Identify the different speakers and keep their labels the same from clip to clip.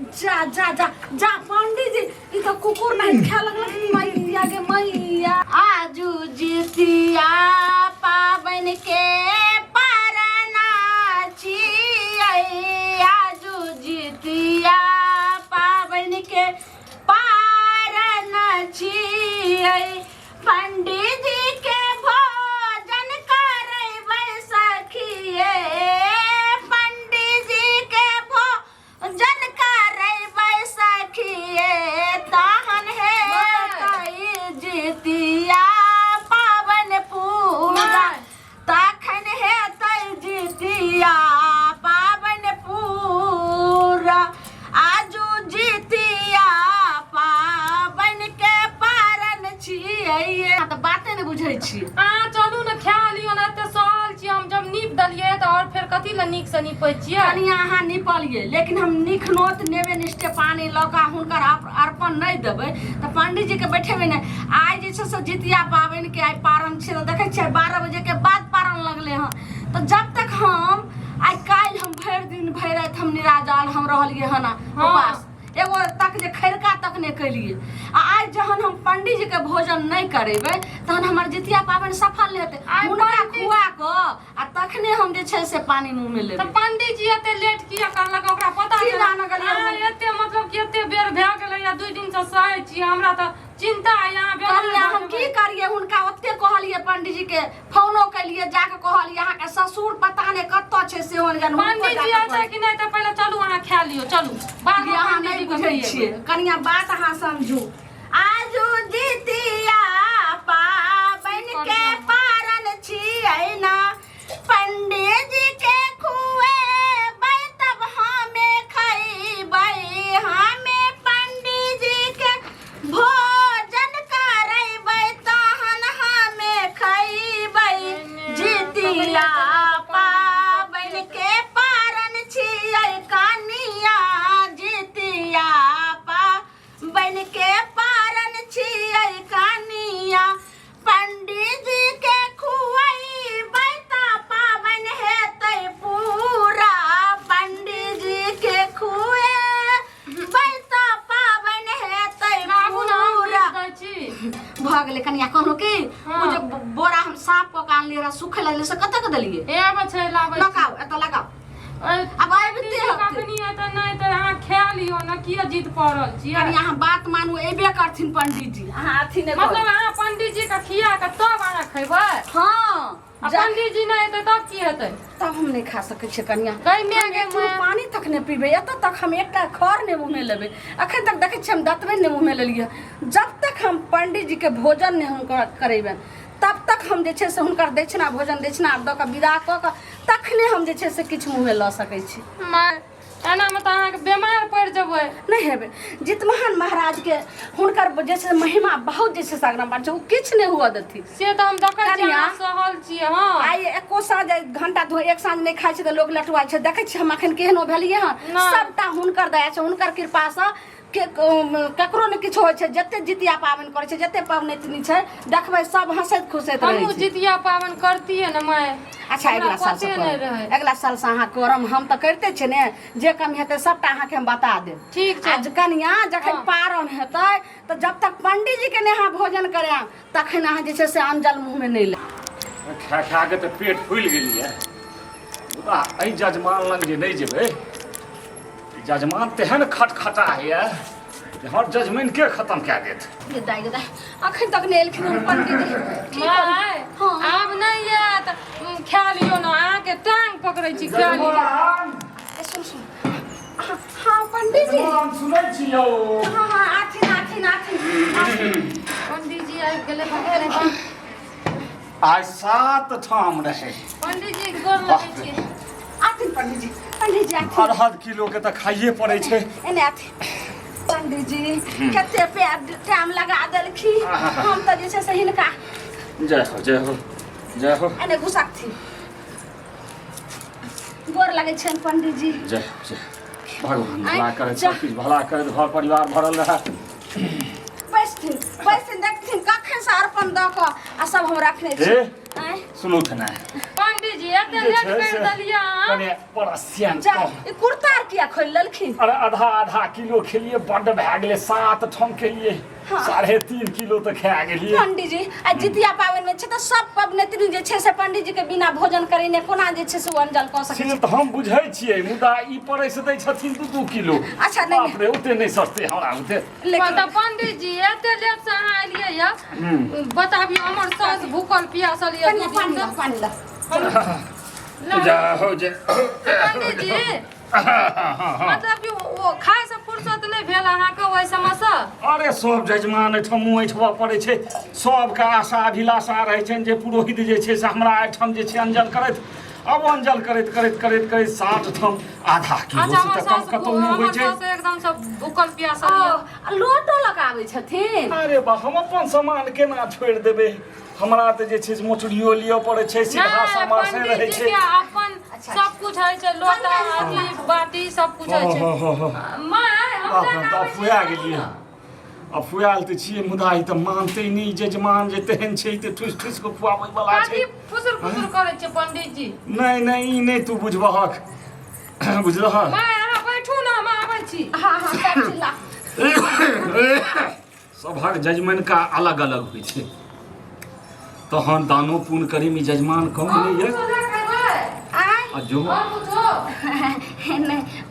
Speaker 1: जा जा जा जा पंडित जी ई तो कुकुर नहीं खा लगल मैया गे मैया आजू जितिया पावन के पारना छियै आजू जितिया पावन के पारना छियै पंडित जी के भोजन करबै सखिए पंडित जी के भोजन करबै सखिए तहन हे कई जितिया पावन पूरा तखन हे तई जितिया पावन पूरा आजू जितिया पावन के पारन छियै त बाते ने बुझै छी
Speaker 2: चलू न खा लियो न एते सहल छी हम जब नीप दलिए त और फिर कथी ल नीक से नीपै छियै
Speaker 1: कनिया अहाँ निपलिए लेकिन हम निखनोत नेबे निष्ठे पानी लगा हुनकर अर्पण नहीं देबै त पंडित जी के बैठेबै ने आइ जे छै से जितिया पाबनि के आइ पारण छै त देखै छियै 12 बजे के बाद पारण लगले हँ त जब तक हम आइ काल्हि हम भरि दिन भरि राति हम निराजल हम रहलिए हन उपास एगो तक जे खैरका तक ने केलिए आज जहन हम पंडित जी के भोजन नहीं करेबै तहन हमर जितिया पाबनि सफल हेतै हुनका खुआ क आ तखने हम जे छै से पानी मुंह में लेबै
Speaker 2: त पंडित जी एते लेट किया करलक ओकरा पता
Speaker 1: की जान गेलियै
Speaker 2: एते मतलब कि एते बेर भए गेलै या 2 दिन से सहै छी हमरा त चिंता यहाँ
Speaker 1: करिया हम की करिए हुनका ओते कहलिए पंडित जी के फोनो केलिए जाके कहलिए अहाँ के ससुर पता ने कत्तो छै से ओन जन
Speaker 2: पंडित जी आछै कि नहीं त पहिले चलू अहाँ खा लियो चलू बाद में
Speaker 1: अहाँ नहीं बुझै छियै कनिया बात अहाँ समझू आजू जितिया पाबनि के पारण छियै ना पंडित जी के खुएबै तब हमे खैबै हमे पंडित जी के भोजन करैबै तहन हमे खैबै जितिया पाबनि के पारण छियै कनिया जितिया पाबनि के पारण छियै कनिया पंडित जी के खुएबै त पाबनि हेतै पूरा पंडित जी के खुएबै त पाबनि हेतै पूरा भ गेलै कनिया कहलहुँ कि ओ जे बोरा हम साफ कऽ के आनलियै रहा सुखे लगलै से कतऽ के देलियै
Speaker 2: एब छै लाबै
Speaker 1: लगाओ एतऽ लगाओ अब आबिते
Speaker 2: कखनी है त नहीं त अहाँ खा लियो न किया जिद पड़ल छी
Speaker 1: कनिया अहाँ बात मानू एबे करथिन पंडित जी अहाँ अथी ने
Speaker 2: मतलब अहाँ पंडित जी के खिया के तब अहाँ खैबै
Speaker 1: हाँ
Speaker 2: पंडित जी नहीं हेतै तब की हेतै
Speaker 1: तब हम नहीं खा सकै छियै कनिया
Speaker 2: कई में गे
Speaker 1: पानी तक नहीं पीबे एतऽ तक हम एकटा खर ने मुंह में लेबै अखन तक देखै छियै हम दतबै ने मुंह में लेलियै जब तक हम पंडित जी के भोजन ने हुनकर करेबै तब तक हम जे छै से हुनकर दक्षिणा भोजन दक्षिणा दऽ कऽ विदा कऽ कऽ तखने हम जे छै से किछु मुँह में लऽ सकै छी
Speaker 2: एना में त अहाँके बीमार पड़ि जेबै
Speaker 1: नहीं हेबै जितमहान महाराज के हुनकर जे छै महिमा बहुत जे छै से आग्रह बात छै ओ किछु नहीं हुआ देथिन
Speaker 2: से त हम देखै छी अहाँ सहल छियै हां
Speaker 1: आइ एको साँझ घंटा धो एक साँझ नहीं खाइ छै त लोग लटुआइ छै देखै छी हम अखन केहनो भेलियै हँ सबटा हुनकर दया छै हुनकर कृपा से ककरो ने किछु होइ छै जते जितिया पाबनि करै छै जते पबनैतिनी छै देखबै सब हंसैत खुसैत रहै छै
Speaker 2: जितिया पाबनि करतियै न माय
Speaker 1: अच्छा अगला साल से अगला साल से अहाँ करम हम त करिते छै ने जे कमी हेतै सबटा अहाँके हम बता देब
Speaker 2: ठीक छै
Speaker 1: आज कनिया जखन पारण हेतै त जब तक पंडित जी के ने अहाँ भोजन करायब तखन अहाँ जे छै से अनजल मुंह में नहीं ले
Speaker 3: खा खा के त पेट फूल गेलियै एहि जजमान लग जे नहीं जेबै जजमान तेहन खटखटा है हर जजमान के खत्म कए देत
Speaker 1: ये दाई अखन तक नहीं एलखिन हम पंडित जी
Speaker 2: आब नहीं आयत खा लियो न अहाँके टांग पकड़ै छी खा लियो
Speaker 1: सुन सुन हाँ पंडित जी
Speaker 3: सुनै छियौ
Speaker 1: हाँ आथिन
Speaker 2: पंडित जी आबि गेलै पकड़ै
Speaker 3: आज 7 ठाम रहे
Speaker 2: पंडित जी गोर लगै छी
Speaker 1: आथिन पंडित जी आथिन
Speaker 3: अरहर किलो के त खाइए पड़ै छै
Speaker 1: एने आथिन पंडित जी कते टाइम लगा देलखी हम त जे छै से हिनका
Speaker 3: जय हो
Speaker 1: एने घुसक थी गोर लगै छन पंडित जी
Speaker 3: जय भगवान भला करे सब कुछ भला करे घर परिवार भरल रहे
Speaker 1: बैठथिन देखथिन कखन से अर्पण द क आ सब हम रखने छी
Speaker 3: सुनू थे ना
Speaker 2: पंडित जी एते लेट कर दलिया
Speaker 3: कने परसियन
Speaker 1: जा ई कुर्ता किया खोल ललखिन
Speaker 3: अरे आधा किलो खेलिए बड्ड भए गेलै 7 ठम खेलिए 3.5 किलो तऽ खा गेलिए
Speaker 1: पंडित जी आ जितिया पाबनि में छै तऽ सब पबनैतिन जे छै से पंडित जी के बिना भोजन करेने कोना जे छै से ओ अंजल कऽ सकै
Speaker 3: से तऽ हम बुझै छियै मुदा ई पड़ै से दै छथिन 2 किलो
Speaker 1: अच्छा नहीं
Speaker 3: बाप रे ओते नहीं सस्ते हमरा ओते
Speaker 2: मतलब पंडित जी एते लेट से अहाँ एलियै या बताबियो हमर सास भूखल प्यासल या
Speaker 1: पानी ला
Speaker 3: जा हो जे
Speaker 2: पंडित जी मतलब कि वो खाए से फुर्सत नहीं भेल अहाँके ओहि समस्या
Speaker 3: अरे सब जजमान एहिठाम ऐठबा पड़ै छै सबके आशा अभिलाषा रहै छनि जे पुरोहित जे छै से हमरा एहिठाम जे छै अंजल करैत अब अंजल करैत 60 ठम आधा किलो से तऽ कम कतौ नहीं होइ छै
Speaker 2: एकदम सब भूखल प्यासल या
Speaker 1: लोटो लगाबै छथिन
Speaker 3: अरे बा हम अपन सामान केना छोड़ि देबै हमरा तऽ जे छै से मोटरियो लियो पड़ै छै सीधा समाज से रहै छै
Speaker 2: अपन सब कुछ है छै लोटा अथी बाटी सब कुछ है छै माय हम
Speaker 3: फुआ गेलियै अब फुआल तऽ छियै मुदा ई तऽ मानते नहीं जजमान जे तेहन छै तऽ ठुस के खुआबै वाला छै
Speaker 2: फुसुर फुसुर करै छै पंडित जी
Speaker 3: नहीं ई नहीं तू बुझबहक बुझलह
Speaker 2: माय अहाँ बैठू ना हम आबै छी
Speaker 1: हां सब चिल्ला
Speaker 3: सभक जजमान का अलग होइ छै तहन दानो पुण्य करी में जजमान कम नहीं है जो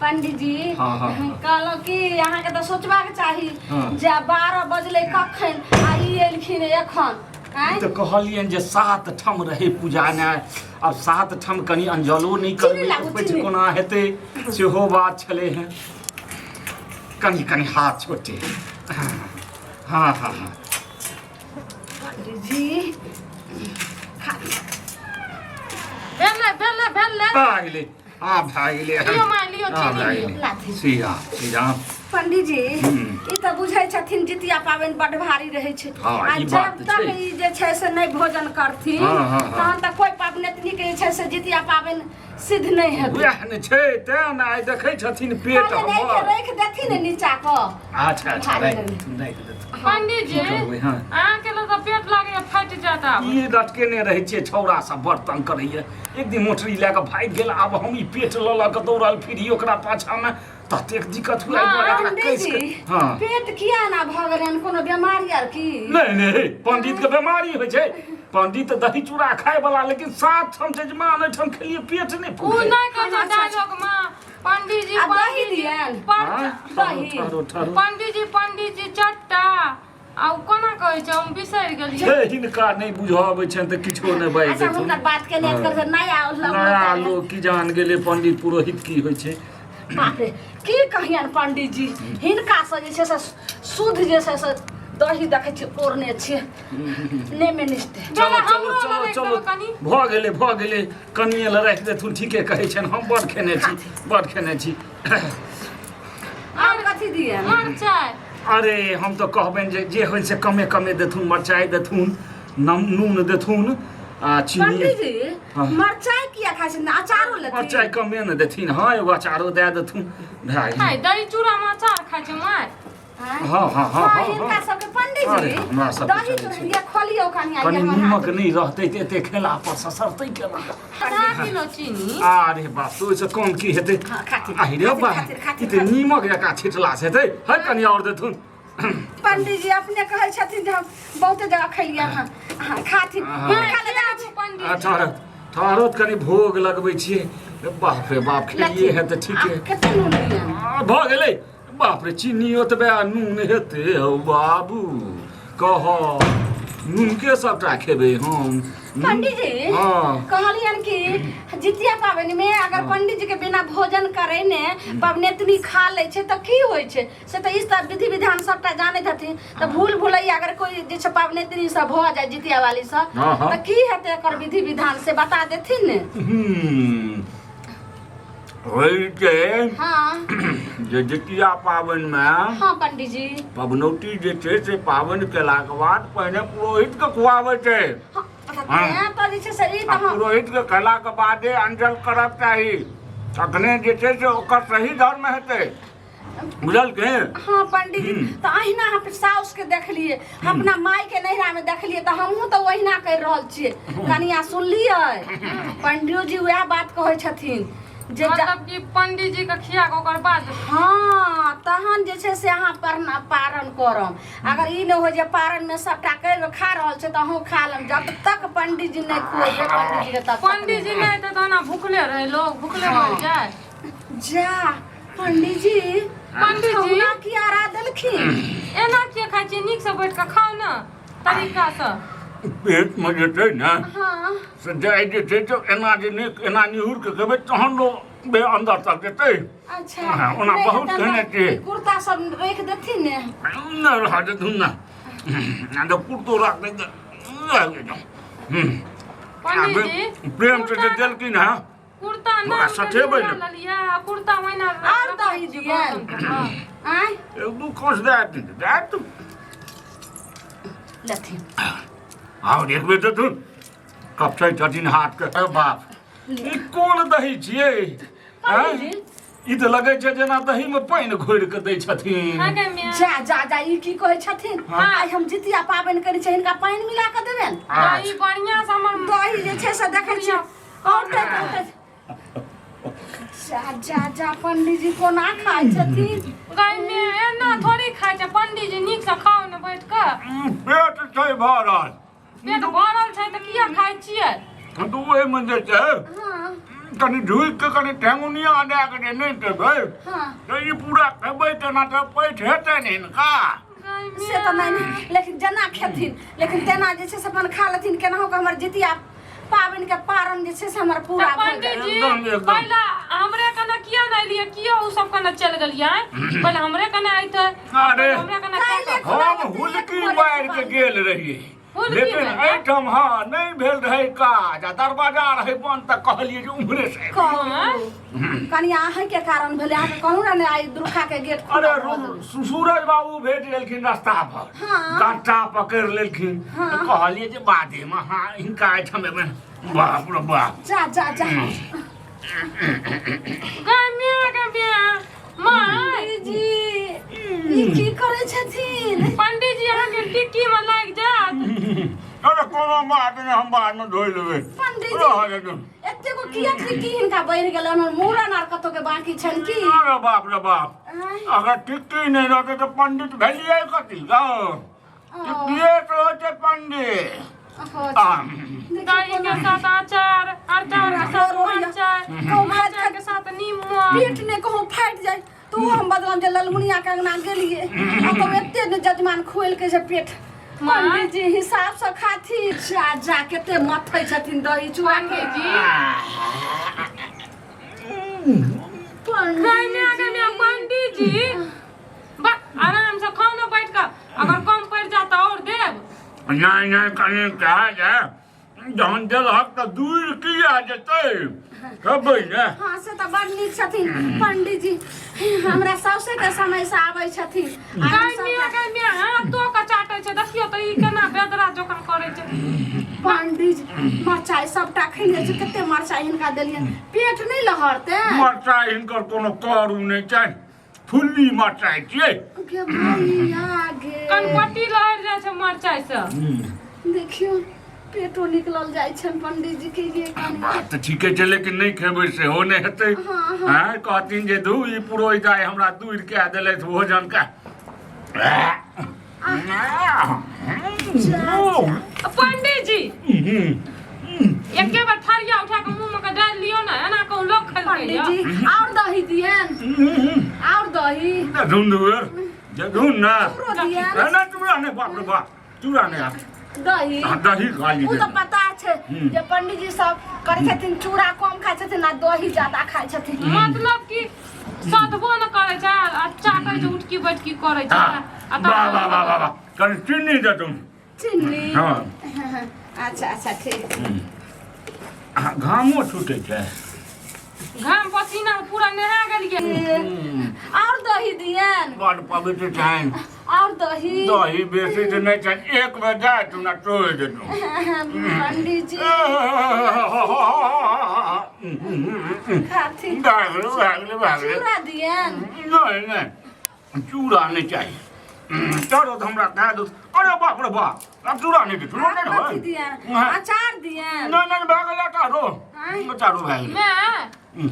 Speaker 1: पंडित जी
Speaker 3: हाँ।
Speaker 1: कहलो कि अहाँ के तो सोचबाक चाही
Speaker 3: हाँ।
Speaker 1: जे 12 बजले कखन आ ई एलखिन एखन
Speaker 3: तो कहलियन जे 7 ठम रहे पूजा ने अब 7 ठम कनी अंजलो नहीं करबै कोना हेतै सेहो बात छले हैं कनी हाथ छोटे हाँ
Speaker 1: पंडित जी
Speaker 2: भेल
Speaker 3: भागले
Speaker 2: लियो माय लियो
Speaker 1: लाथी
Speaker 3: सीधा
Speaker 1: पंडित जी ई तऽ बुझै छथिन जितिया पाबनि बड्ड भारी रहै छै
Speaker 3: हाँ,
Speaker 1: आ
Speaker 3: ई
Speaker 1: जब
Speaker 3: बात
Speaker 1: तक
Speaker 3: छै।
Speaker 1: ई जे छै से नहि भोजन करथिन
Speaker 3: हाँ।
Speaker 1: तहन तऽ कोई पबनैतिनी के जे छै से जितिया पाबनि सिद्ध नहि हेतै
Speaker 3: वएह ने छै तें ने आइ देखै छथिन पेट
Speaker 1: पहले नहीं के
Speaker 3: हमर
Speaker 1: रख देथिन नीचा को
Speaker 3: अच्छा
Speaker 2: पंडित जी
Speaker 3: हाँ।
Speaker 2: अहाँके लोग पेट लागैया फटि जाता
Speaker 3: ई लटकेने रहै छियै छौड़ा सब बर्तन करैया एक दिन मोटरी लए कऽ भागि गेल आब हम ई पेट लऽ कऽ दौड़ल फिरी ओकरा पाछामे ततेक दिक्कत हुआ
Speaker 1: पंडित जी
Speaker 3: हाँ
Speaker 1: पेट किया ना भऽ गेलनि कोनो बीमारी आर की
Speaker 3: नहीं पंडित के बीमारी होइ छै पंडित दही चूड़ा खाए वाला लेकिन 7 ठम जजमान एहिठाम खेलिए पेट नहीं
Speaker 2: उ
Speaker 3: फूले
Speaker 2: नहीं कहै डायलॉग मां पंडित जी
Speaker 1: आ दही दियन
Speaker 2: दही पंडित जी चट्टा आ कोना कहै छै हम बिसरि गेलियै
Speaker 3: हे हिनका नहीं बुझाबै छन त किछो नहीं बाजि
Speaker 1: अच्छा
Speaker 3: देथुन
Speaker 1: हुनकर बात के लेट कर
Speaker 3: नया लोग की जान गेले पंडित पुरोहित की होइ छै
Speaker 1: बाप रे की कहियन पंडित जी हिनका से जे छै से शुद्ध जे छै से दही देखै छी ओरने छी नेमे निष्ठे
Speaker 3: चलो भ गेले कनिए ल राखि देथुन ठीके कहै छन हम बड़ खेने छी
Speaker 1: और कथी दिए
Speaker 2: मरचाइ
Speaker 3: अरे हम तो कहबनि जे होइ से कमे देथुन मरचाइ देथुन नून देथुन आ चीनी
Speaker 1: पंडित जी मरचाइ किया खाइ छी अचारो लेथिन
Speaker 3: मरचाइ कमे न देथिन हाँ एगो अचारो दे देथुन भाई
Speaker 2: हाय दही चूड़ा में अचार खाइ छै माय
Speaker 3: हाँ
Speaker 1: इनका सबके पंडित
Speaker 3: अरे,
Speaker 1: जी
Speaker 3: हमरा सबके
Speaker 1: दही
Speaker 3: चलै छै।
Speaker 1: चूड़ा खोलियो कनिया
Speaker 3: कनी नीमक नहीं रहतै त एते खेला पर ससरतै केना
Speaker 2: आधा किलो चीनी
Speaker 3: अरे बाप तो से कम की हेतै
Speaker 1: हाँ, खातिर,
Speaker 3: आहि रे बा
Speaker 1: खातिर।
Speaker 3: इते नीमक जका छिटला से हेतै है कनी और देथुन
Speaker 1: पंडित जी अपने कहै छथिन जे हम बहुते जगह खैलिए हां खाथिन हिनका ले जाउ
Speaker 2: पंडित
Speaker 3: ठहरत कनी भोग लगबै छियै बाप रे बाप खेलिए है त ठीके
Speaker 1: कते नून दिए
Speaker 3: भ गेलै बाप रे चीनी ओतबे नून हेतै हौ बाबू कह नून के सबटा खेबै हम
Speaker 1: पंडित जी
Speaker 3: हाँ।
Speaker 1: कहलियन कि जितिया पाबनि में अगर पंडित जी के बिना भोजन करेने पबनैतिनी खा ले छै त की होइ छै से त इस सब विधि विधान सबटा जानैत हथिन त भूल भुलैया अगर कोई जे छै पबनैतिनी सब भ जाय जितिया वाली सब
Speaker 3: हाँ, हाँ।
Speaker 1: त की हेतै एकर विधि विधान से बता देथिन ने
Speaker 3: होइ छै
Speaker 1: हाँ
Speaker 3: जे जितिया पाबनिमे
Speaker 1: हाँ पंडित जी
Speaker 3: पबनौती जे छै से पाबनि केलाके बाद पहिने पुरोहितके खुआबै छै
Speaker 1: हाँ तो जे छै से ई
Speaker 3: आ
Speaker 1: त हम
Speaker 3: पुरोहितके खेलाके बादे अंजल करब चाही तखने जे छै से ओकर सही धर्म हेतै बुझल के
Speaker 1: हाँ पंडित जी तो अहिना हम साउस के देख लिए अपना माई के नैहरा में देख लिए तो हमहूँ तो वहिना कर रहल छियै कनिया सुनलियै पंडियो जी वएह बात कहै छथिन जे
Speaker 2: मतलब कि पंडित जी के खिया के ओकर बाद
Speaker 1: हाँ तहन जे छै से अहाँ पारण करम अगर ई न हो जे पारण में सबटा कर खा रहल छै तो अहूँ खा लेम जब तक पंडित जी नहीं खुएबे पंडित जी के तब
Speaker 2: पंडित जी नहीं तो ना भूखले रहे लोग भूखले मर जाए
Speaker 1: जा पंडित जी
Speaker 2: पंडित जी
Speaker 1: की आरा देलखिन
Speaker 2: एना के खाइ छी नीक से बैठ के खाओ ना तरीका से
Speaker 3: पेट में जे छै ना
Speaker 1: हाँ
Speaker 3: से जाय जे छै तो एना जे एना निहुर के खेबै तहन लोग बे अंदर तक जेतै
Speaker 1: अच्छा
Speaker 3: हाँ, ओना
Speaker 1: नहीं,
Speaker 3: बहुत
Speaker 1: तहन
Speaker 3: कहने छियै।
Speaker 1: कुर्ता सब रख देथिन ने
Speaker 3: न रहा दे तुम ना तो कुर्तो रख दे
Speaker 2: पंडित जी
Speaker 3: प्रेम से जे देलखिन है
Speaker 2: कुर्ता
Speaker 3: थोड़ा
Speaker 2: ना
Speaker 3: सठेबै ने।
Speaker 2: लिया कुर्ता महीना
Speaker 1: और दही दियन आय
Speaker 3: एक दू खोस दैट
Speaker 1: लथिन
Speaker 3: आओ देखबे तो तू कब छै छथिन हाथ के अरे बाप ई कोन दही छियै
Speaker 1: पंडित जी
Speaker 3: ई त लगे छै जेना दही में पानि घोरि के दै छथिन
Speaker 2: आगे में
Speaker 1: जा जा जा ई की कहै छथिन
Speaker 3: हाँ।
Speaker 1: आइ हम जितिया पाबनि करै छै हिनका पानि मिला के देबेन
Speaker 2: दही बढ़िया से हमर
Speaker 1: दही जे छै से देखै छियै औरते जा जा जा पंडित जी कोना खाइ छथिन
Speaker 2: गाय में एना थोड़ी खाइ छै पंडित जी नीक से खाओ ने बैठ के
Speaker 3: पेट छै भरल
Speaker 2: पेट भरल छै त किया खाइ छियै
Speaker 3: तो ओहि में जे छै
Speaker 1: हाँ
Speaker 3: कनि ढुकि के कनि ठेंगुनिया दे के जे नहि देबै
Speaker 1: हाँ
Speaker 3: तो ई पूरा खेबै तेना तऽ पैठ हेतै ने हिनका
Speaker 1: से तो नहीं लेकिन जना खेथिन लेकिन तेना जे छै से अपन खा लेथिन केनाहू के हमर जितिया पाबनि के पारण जे छै से हमर पूरा भऽ
Speaker 2: पंडित
Speaker 1: गेल
Speaker 2: जी
Speaker 3: एकदम।
Speaker 2: पहले हमरे कने किया नहीं लिए किया उ सब कने चल गेलियै पहले हमरे कने आइते
Speaker 3: अरे
Speaker 2: हमरे कने
Speaker 1: काल्हे
Speaker 2: खाइते।
Speaker 3: हम हुलकी मारि के गेल रहियै
Speaker 2: हुलकी
Speaker 3: लेकिन
Speaker 2: मारि?
Speaker 3: एहिठाम हाँ नहीं भेल रहे काज आ दरवाजा रहे बंद तऽ कहलियै जे उम्हरे से
Speaker 1: कहू कनिया अहीं के कारण भेले अहाँ के कहू ना ने आई दुर्खा के गेट
Speaker 3: अरे
Speaker 1: खोल
Speaker 3: सूरज बाबू भेट गेलखिन रास्ता पर
Speaker 1: हाँ।
Speaker 3: कांटा पकड़ लेलखिन
Speaker 1: हाँ।
Speaker 3: तऽ कहलियै जे बादे में हाँ हिनका एहिठाम एबै बाप रे बाप
Speaker 1: जा जा जा
Speaker 2: गाय में के बिया माय
Speaker 1: पंडित जी ई की करे छथिन
Speaker 2: पंडित जी अहाँ के टिक्की में लाग जात
Speaker 3: अरे कोनो बात नहीं हम बाद में धोइ लेबै
Speaker 1: पंडित
Speaker 3: रह
Speaker 1: जी
Speaker 3: देतौ।
Speaker 1: एते को किया की हिनका बढ़ गेल हमर मूड़न आर कतो के बाकी छन की
Speaker 3: अरे बाप रे बाप
Speaker 1: आय,
Speaker 3: अगर टिक्की नहीं रहते तो पंडित भेलिए कथी टिक्कीए तो होते पंडित
Speaker 1: हो
Speaker 2: दही के साथ अचार अचार के साथ मिरचाई मिरचाई के साथ नींबू
Speaker 1: पेट ने कहूँ फाटि जाए तो हम बदलम जे ललमुनिया के अंगना गेलिए आ तो एते ने जजमान खोल के जे पेट पंडित जी हिसाब से खाती जा जा केते मथै छथिन दही चुआ के
Speaker 2: जी
Speaker 1: पंडित
Speaker 2: गाय में आगे में पंडित जी बा आराम से खाना बैठ कर अगर कम पड़ जाता और देव
Speaker 3: नहीं नहीं कहीं कहा जाए जहन देलहक तो दूर किया जेतै कहबै ने
Speaker 1: हाँ से तो बड़ नीक छथिन पंडित जी हमरा सौसे के समय से आबै छथिन आ हम
Speaker 2: गाय में
Speaker 1: सब-
Speaker 2: आगे में हाथों का चाटे छै देखियो त ई केना बेदरा जोकर करे छै
Speaker 1: पंडित जी मरचाई सबटा खैले छै कते मरचाई हिनका देलियन पेट नहीं लहरते
Speaker 3: मरचाई हिनकर कोनो करू नहीं छै फुल्ली मरचाई छियै
Speaker 1: के भैया गे
Speaker 2: कनपट्टी लहर जाय छै मरचाई से
Speaker 1: देखियो पेटो निकलल जाइ छन पंडित जी के ये कनी
Speaker 3: बात तऽ ठीके छै लेकिन नहीं खेबै सेहो नहीं हेतै
Speaker 1: हाँ, हाँ।
Speaker 3: हाँ कहथिन जे धू ई पुरोहित आइ हमरा दूर के देलथि भोजन का
Speaker 2: पंडित जी एके बार थरिया उठा के मुंह में के डाल लियो ना एना कहूं लोग खा
Speaker 1: पंडित जी और दही दियन और दही
Speaker 3: धुंधुर जे धुन ना
Speaker 1: पूरो दियन
Speaker 3: ना चूड़ा नहीं बाप रे बाप चूड़ा नहीं आप
Speaker 1: दही
Speaker 3: दही खा
Speaker 1: उ
Speaker 3: लीजिए
Speaker 1: तो पता छै जे पंडित जी सब करे छथिन चूड़ा कम खाइ छथिन आ दही ज्यादा खाइ छथिन
Speaker 2: मतलब कि सदबो न करे छै अच्छा कहै छै उठकी बैठकी करे छै आ
Speaker 3: वाह वाह वाह वाह वाह कनि चीनी दे तुम
Speaker 1: चिन्नी
Speaker 3: हाँ
Speaker 1: अच्छा अच्छा ठीक
Speaker 3: घामो छूटे छै
Speaker 2: घाम पसीना में पूरा नहा गेलिए
Speaker 1: और दही दियन
Speaker 3: बड़ पवित्र छनि
Speaker 1: और दही
Speaker 3: दही बेसी तऽ नहि छनि एक बेर जाय तू ना तोड़ि देतौ
Speaker 1: पंडित जी खाती
Speaker 3: भागले भागले भागले
Speaker 1: चूड़ा दियन
Speaker 3: नहीं नहीं चूड़ा नहीं चाहिए चलो तो हमरा कह दो अरे बाप रे बाप अब चूड़ा नहीं दे चूड़ा नहीं
Speaker 1: कथी दिए अचार दिए
Speaker 3: नहीं नहीं भाग लाटा रो चारो भाई
Speaker 2: मैं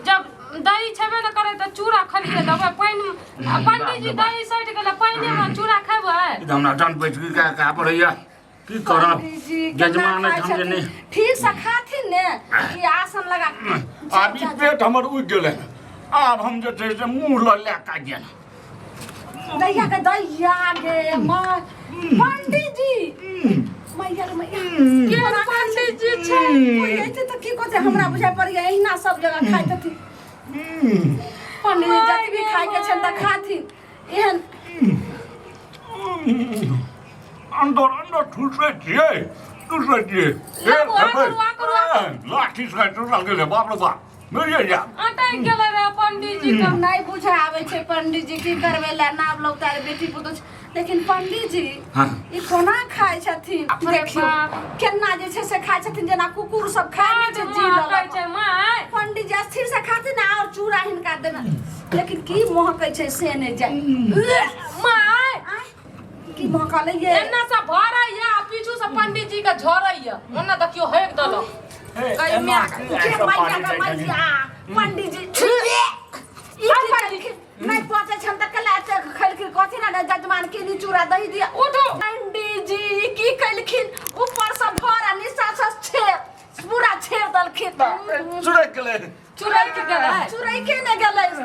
Speaker 2: जब दही छेबे न करे त चूड़ा खरीद देबै पंडित जी दही सट गेलै पानी में चूड़ा खेबै
Speaker 3: हमरा जान बैठ के का पड़ैया की करब जजमान हम ने
Speaker 1: ठीक से खाथिन ने कि आसन लगा
Speaker 3: अब ई पेट हमर उठ गेलै अब हम जे छै से मुंह ल ले का गेल
Speaker 1: दैया के दैया गे मां पंडित जी मैया रे मैया
Speaker 2: के पंडित जी छै
Speaker 1: ओए त की कहते हमरा बुझाय पड़ गया एहिना सब जगह खाइत हथि पंडित जी जति भी खाय के छन त खाथिन एहन
Speaker 3: अंदर ठुसै छियै लाठी से टूटल गेलै बाप रे बाप मेरे जा
Speaker 2: अटक गेलै रे पंडित जी के
Speaker 1: नहीं बुझा आवे छै पंडित जी की करबे ला नाम लोग तारे बेटी पुतो लेकिन पंडित जी ई कोना खाय छथिन देखियो केना जे छै से खाय छथिन जेना कुकुर सब खाय छै जी लगै
Speaker 2: छै माय
Speaker 1: पंडित जी स्थिर से खाथिन और चूड़ा हिनका देना लेकिन की महकै छै से नै जाय
Speaker 2: माय
Speaker 1: की महकले ये
Speaker 2: एन्ना से भरैया पीछू से पंडित जी के झरैया ओना देखियो हेक देलक
Speaker 1: के मैया का मैया पंडित जी नहीं पहुंचे छन तक लाते खलखिन कथि ना जजमान के नी चूड़ा दही दिया उठो पंडित जी की कलखिन ऊपर से भरा नीचा से छेद पूरा छेद दलखिन
Speaker 3: चुड़ै गेलै
Speaker 2: चुड़ै के गेलै
Speaker 1: चूड़ा के ने गेलै